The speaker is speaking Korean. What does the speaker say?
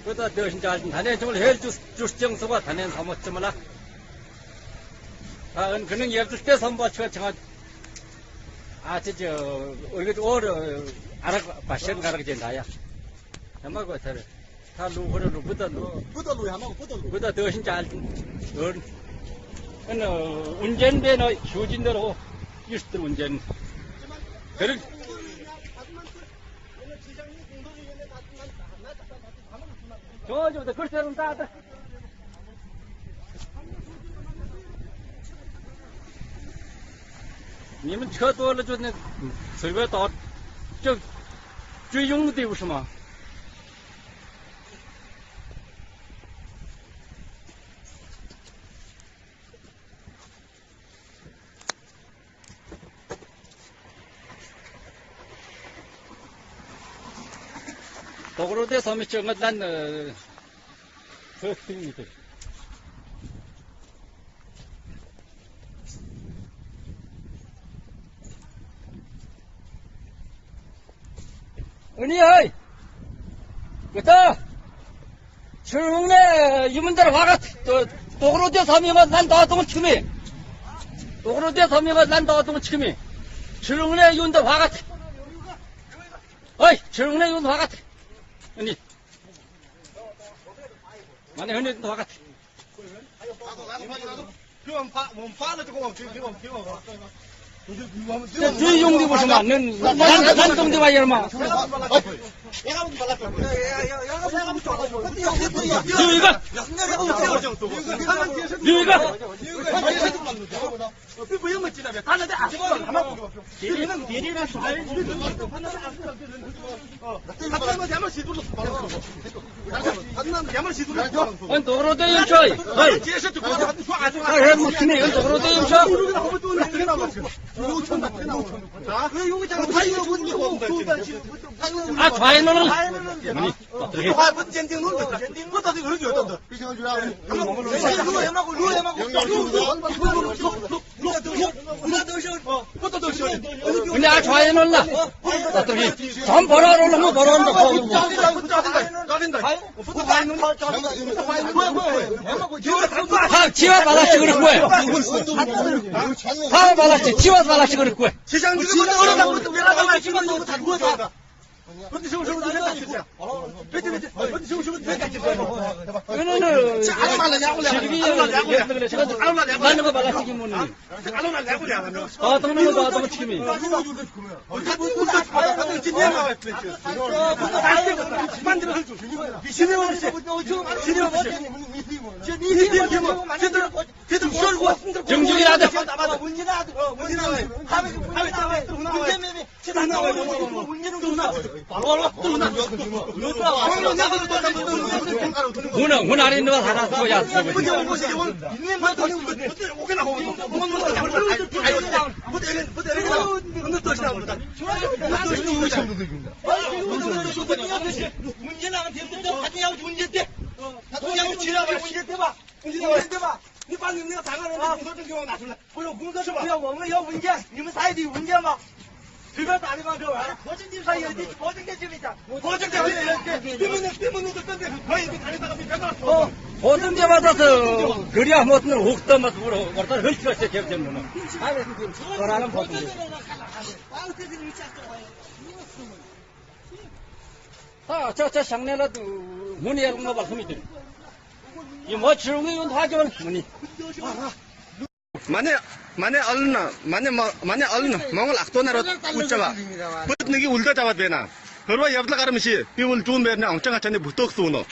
그다 더신자 단연 정을 헬 주정서가 단연 삼았지만라. 아, 그는 예들 때 선바치가 정한 우리가 오래 알아 바션 가라게 된다야. 정말 그렇다래. 다 루허를 부다루 하고 부다 더신자 어느 운전배는 휴진대로 유스들 운전. 그를 저부터 그렇게는 다다. 니们车多了就那随便倒，就最拥的队伍是吗？ 도그로 대서 미쳐 난 그렇습니다. 은희야, 그다 철웅네 이문들 화가 도그로 대서 미가 난 나왔던 치미, 도그로 대서 미가 난 나왔던 치미, 철웅네 이문들 화가, 어이 철웅네 이문 화가. 아니, 만에 흔히 또 와가. 저 용도 보시면 안는 난동대 와야 마. 아, 좌회로는 근데 아, 좌회로는 나 어떻게 전 벌어로 뭐 벌어온다. 아, 지와 발라시 그럴 거야. 아, 발라시 지와 발라시 그럴 거야. 세상 지금 어려다 것도 왜 나가 지금 너무 다 누워다. 근데 저거 왜 깎였냐? 근데 저거 왜 깎였냐? 이거는 안 말라 야구야. 나는 거 발라시기 뭐니? 안 말라 야구야. 아, 동는 거 나도 치미. 정중이라도 문 안에 있는 거 하나 써야你把你那个3个人的工作证给我拿出来，我有工作是吧？我们要文件，你们啥也得文件吗？随便打的吗？这玩意儿，他有的保证金的，保证金对不对？可以，你看那个别干了。 보증제 받아서 그래야 못는 옥도 못 물어. 어떤 헐치가 시작되면 그러는 보증제. 아, 저 상내라도 문이 열은 거 말씀이 돼. 이뭐 지웅이 온 하기만 문이. 만에 얼나 몽을 악도나로 웃자봐. 붓는 게 울다 잡아도 되나. 그러와 옆에 가르면시 비울 좋은 배나 엉짱아 전에 부탁 쏘노.